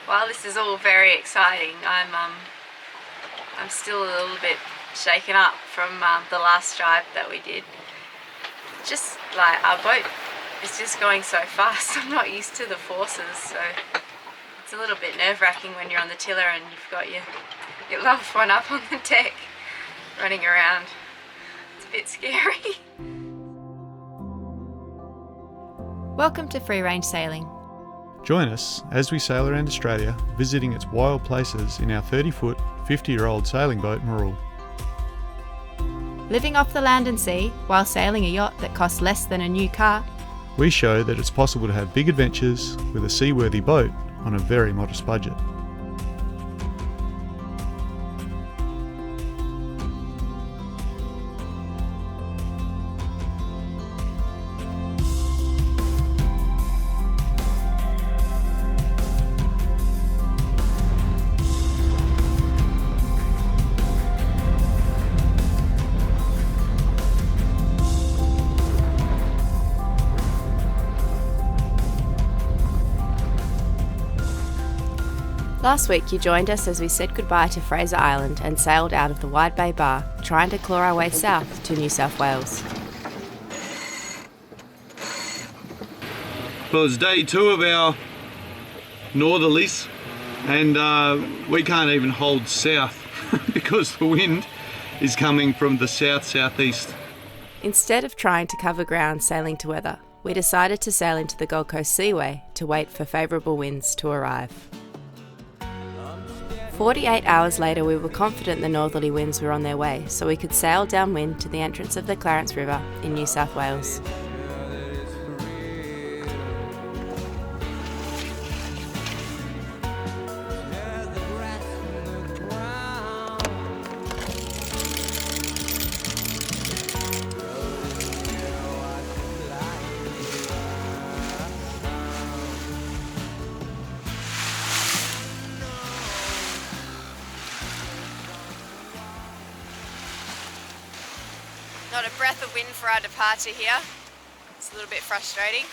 While this is all very exciting, I'm still a little bit shaken up from the last drive that we did. Just like our boat is just going so fast. I'm not used to the forces, so it's a little bit nerve-wracking when you're on the tiller and you've got your loved one up on the deck running around. It's a bit scary. Welcome to Free Range Sailing. Join us as we sail around Australia, visiting its wild places in our 30-foot, 50-year-old sailing boat, Mirrool. Living off the land and sea while sailing a yacht that costs less than a new car, We show that it's possible to have big adventures with a seaworthy boat on a very modest budget. Last week you joined us as we said goodbye to Fraser Island and sailed out of the Wide Bay Bar, trying to claw our way south to New South Wales. Well, it's day 2 of our northerlies, and we can't even hold south because the wind is coming from the south-southeast. Instead of trying to cover ground sailing to weather, we decided to sail into the Gold Coast Seaway to wait for favourable winds to arrive. 48 hours later we were confident the northerly winds were on their way, so we could sail downwind to the entrance of the Clarence River in New South Wales. Not a breath of wind for our departure here. It's a little bit frustrating.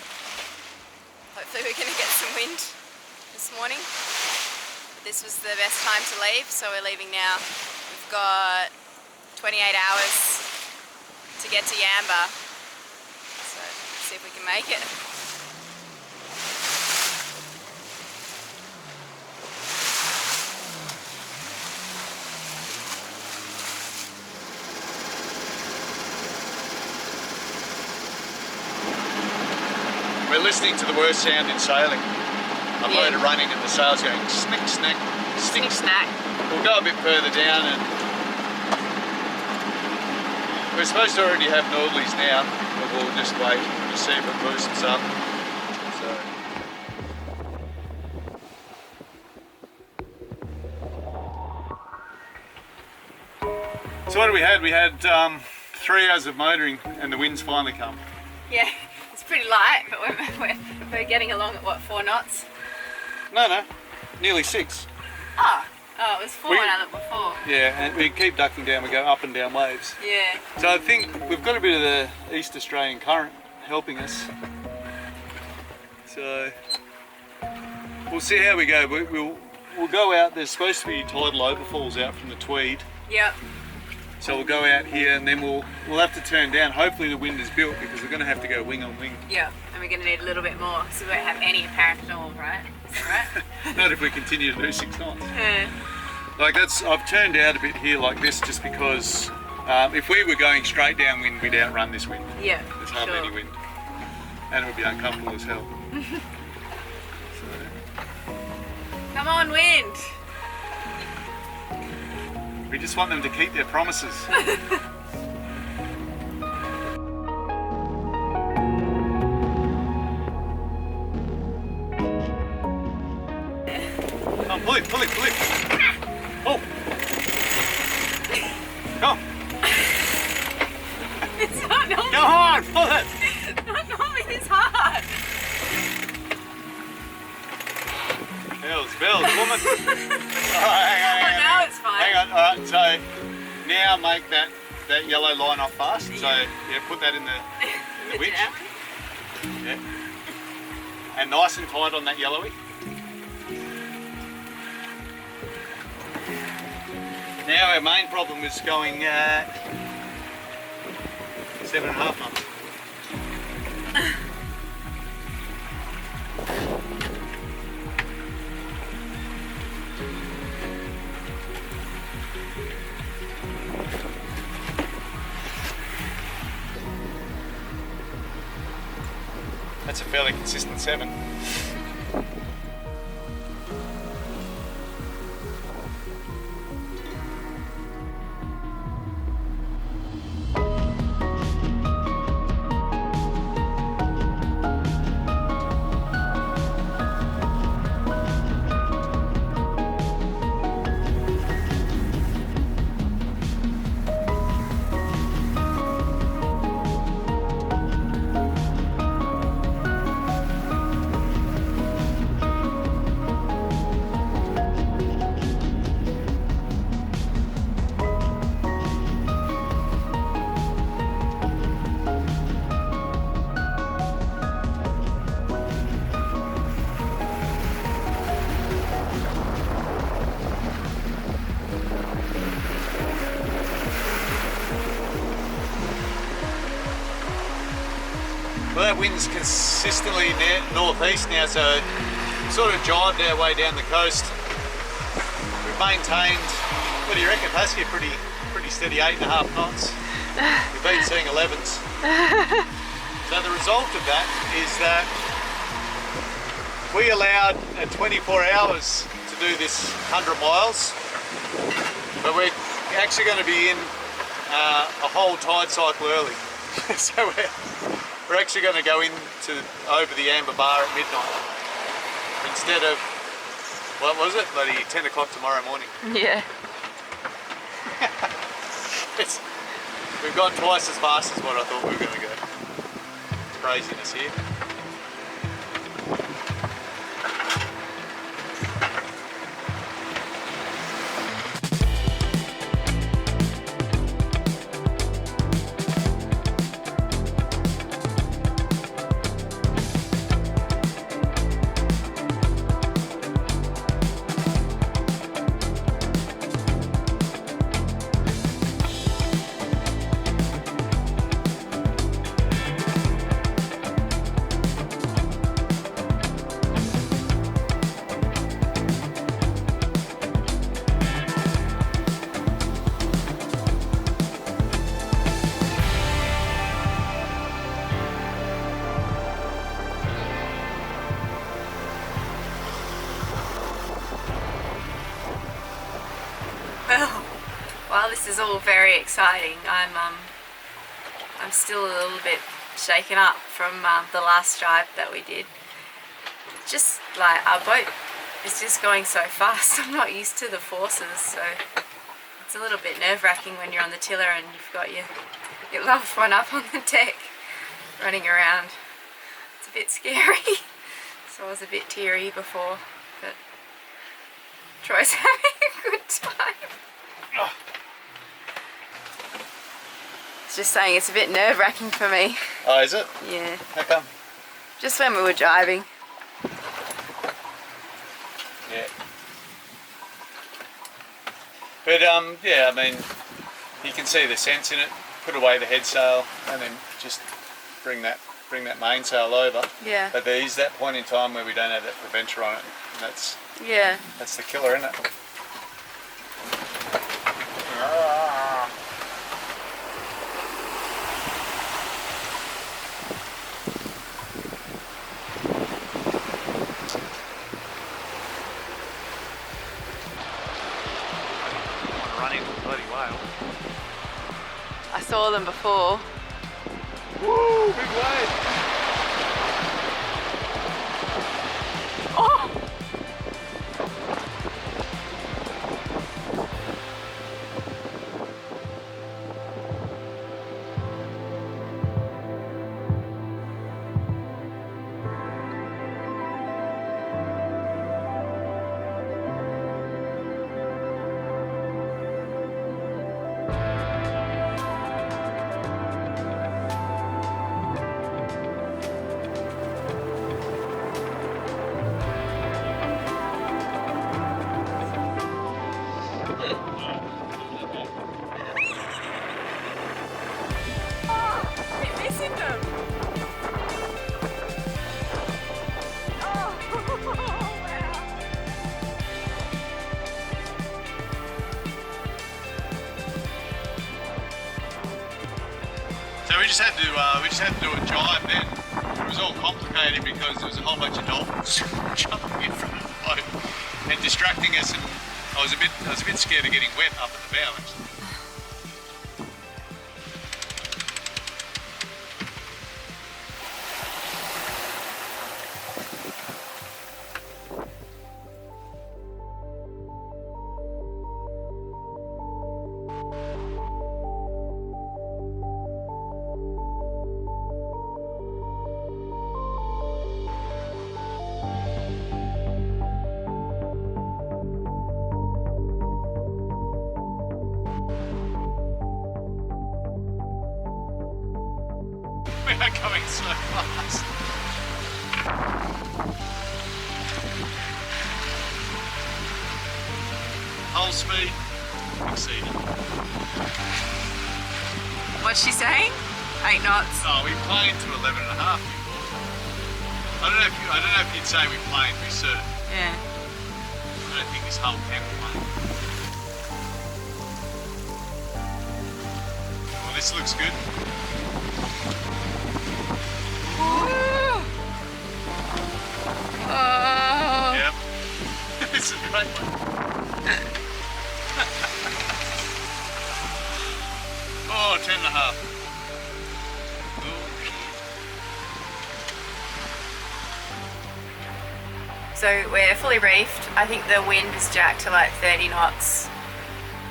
Hopefully we're going to get some wind this morning. But this was the best time to leave, so we're leaving now. We've got 28 hours to get to Yamba. So let's see if we can make it. We're listening to the worst sound in sailing. A motor running and the sails going snick, snack, Snick snack. We'll go a bit further down and we're supposed to already have northerlies now, but we'll just wait to see if it boosts up. So what we had? We had 3 hours of motoring and the wind's finally come. Yeah, it's pretty light, but we're getting along at what, 4 knots? No, nearly 6. Oh, it was 4 when I looked before. Yeah, and we keep ducking down, we go up and down waves. Yeah. So I think we've got a bit of the East Australian current helping us. So we'll see how we go. We'll go out. There's supposed to be tidal overfalls out from the Tweed. Yep. So we'll go out here and then we'll have to turn down. Hopefully the wind is built because we're going to have to go wing on wing. Yeah, and we're going to need a little bit more, so we won't have any apparent at all, right? Is that right? Not if we continue to do 6 knots. Yeah. Like I've turned out a bit here like this just because if we were going straight downwind, we'd outrun this wind. Yeah, There's hardly any wind. And it would be uncomfortable as hell. Come on, wind! We just want them to keep their promises. Oh, pull it. Oh! Come. It's not normally. Go on, pull it! It's not normally this hard. Bells, woman. Oh, now it's fine. Hang on, alright, so now make that yellow line off fast. So yeah, put that in the winch. Yeah. And nice and tight on that yellowy. our main problem is going 7.5 knots. That's a fairly consistent 7. Well, that wind's consistently northeast now, so sort of jived our way down the coast. We've maintained, what do you reckon, Pascale? Pretty steady 8.5 knots. We've been seeing 11s. So the result of that is that we allowed 24 hours to do this 100 miles, but we're actually going to be in a whole tide cycle early. So we're actually going to go over the Amber Bar at midnight instead of, what was it, bloody 10 o'clock tomorrow morning. Yeah. We've gone twice as fast as what I thought we were going to go. It's craziness here. Well, while this is all very exciting, I'm still a little bit shaken up from the last drive that we did. Just like our boat is just going so fast. I'm not used to the forces, so it's a little bit nerve-wracking when you're on the tiller and you've got your loved one up on the deck running around. It's a bit scary. So I was a bit teary before, but Troy's having a good time. It's just saying it's a bit nerve-wracking for me. Oh, is it? Yeah. How come? Just when we were driving. Yeah. But yeah, I mean, you can see the sense in it. Put away the head sail and then just bring that mainsail over. Yeah. But there is that point in time where we don't have that preventer on it. And that's the killer, isn't it? I saw them before. Woo, big wave! Oh! we just had to do a jibe then. It was all complicated because there was a whole bunch of dolphins jumping in front of the boat and distracting us, and I was a bit scared of getting wet up at the bow actually. We are coming so fast. Hull speed exceeded. What's she saying? 8 knots. No, we planed to 11 and a half before. I don't know if you'd say we planed, we surfed. Yeah. I don't think this hull can plane. Well, this looks good. Oh. Yep. This is a great one. Oh, 10 and a half. So we're fully reefed. I think the wind is jacked to like 30 knots.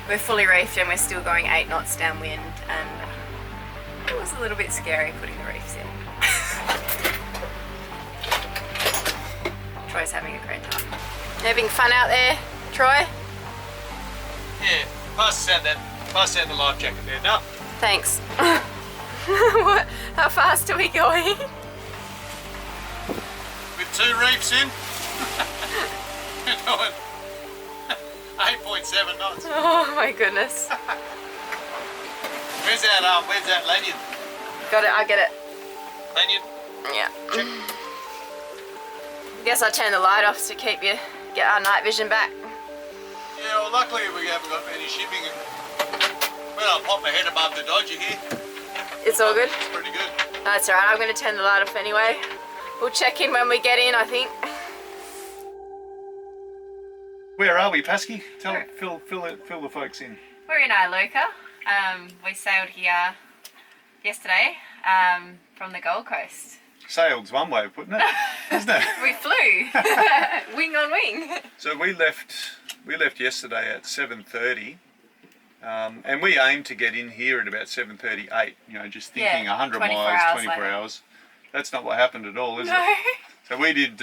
We're fully reefed and we're still going 8 knots downwind, and it was a little bit scary putting the reefs in. Troy's having a great time. You having fun out there, Troy? Yeah, pass out the life jacket there. No. Thanks. What? How fast are we going? With 2 reefs in. We're doing 8.7 knots. Oh my goodness. Where's that lanyard? Got it, I get it. Lanyard? Yeah. Guess I'll turn the light off to get our night vision back. Yeah, well luckily we haven't got any shipping, and when I pop my head above the dodger here, It's all good? it's pretty good. That's alright, I'm going to turn the light off anyway. We'll check in when we get in, I think. Where are we, Pasky? Fill the folks in. We're in Iluka. We sailed here yesterday from the Gold Coast. Sailed's one way of putting it, isn't it? We flew, wing on wing. So we left yesterday at 7:30, and we aimed to get in here at about 7:38. You know, just thinking 100 miles, 24 hours. That's not what happened at all, is it? So we did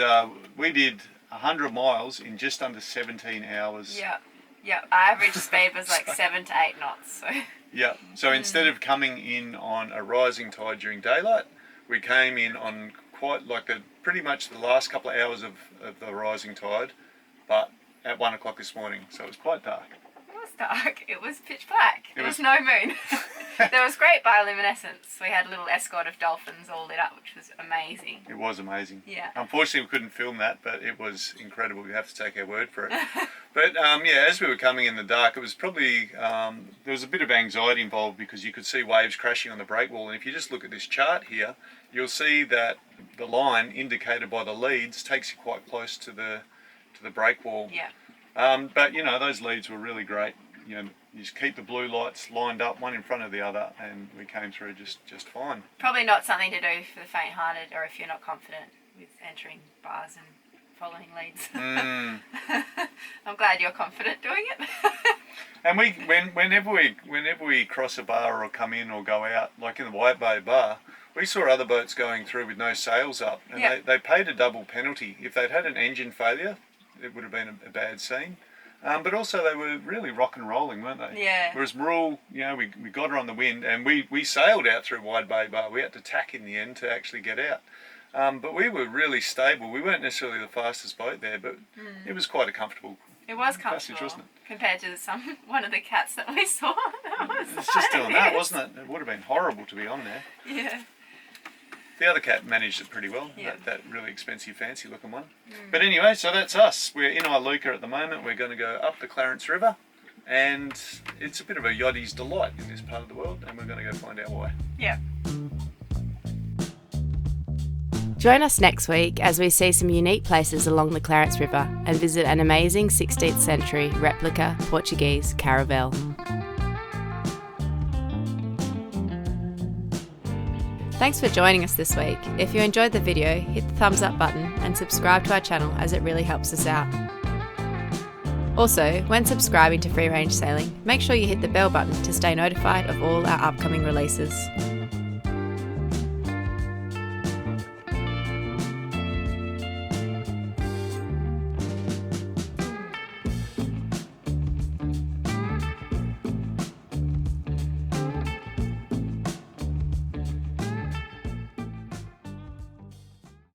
100 miles in just under 17 hours. Yeah. Our average speed was like 7 to 8 knots. So. Yeah. So instead of coming in on a rising tide during daylight, we came in on quite like pretty much the last couple of hours of the rising tide, but at 1 o'clock this morning. So it was quite dark. It was dark. It was pitch black. There was no moon. There was great bioluminescence. We had a little escort of dolphins all lit up, which was amazing. It was amazing. Yeah. Unfortunately, we couldn't film that, but it was incredible. We have to take our word for it. But yeah, as we were coming in the dark, it was probably there was a bit of anxiety involved because you could see waves crashing on the breakwall. And if you just look at this chart here, you'll see that the line indicated by the leads takes you quite close to the breakwall. Yeah. But you know, those leads were really great. You know, you just keep the blue lights lined up one in front of the other, and we came through just fine. Probably not something to do for the faint-hearted, or if you're not confident with entering bars and following leads. I'm glad you're confident doing it. And whenever we cross a bar or come in or go out, like in the White Bay Bar, we saw other boats going through with no sails up, and they paid a double penalty. If they'd had an engine failure, it would have been a bad scene. But also they were really rock and rolling, weren't they? Yeah. Whereas Mirrool, you know, we got her on the wind, and we sailed out through Wide Bay Bar. We had to tack in the end to actually get out. But we were really stable. We weren't necessarily the fastest boat there, but it was quite a comfortable It was comfortable, passage, wasn't it? Compared to one of the cats that we saw. It's just doing that, wasn't it? It would have been horrible to be on there. Yeah. The other cat managed it pretty well, Yeah. that really expensive, fancy looking one. But anyway, so that's us. We're in Iluka at the moment. We're going to go up the Clarence River and it's a bit of a yottie's delight in this part of the world, and we're going to go find out why. Yeah. Join us next week as we see some unique places along the Clarence River and visit an amazing 16th century replica Portuguese caravel. Thanks for joining us this week. If you enjoyed the video, hit the thumbs up button and subscribe to our channel as it really helps us out. Also, when subscribing to Free Range Sailing, make sure you hit the bell button to stay notified of all our upcoming releases.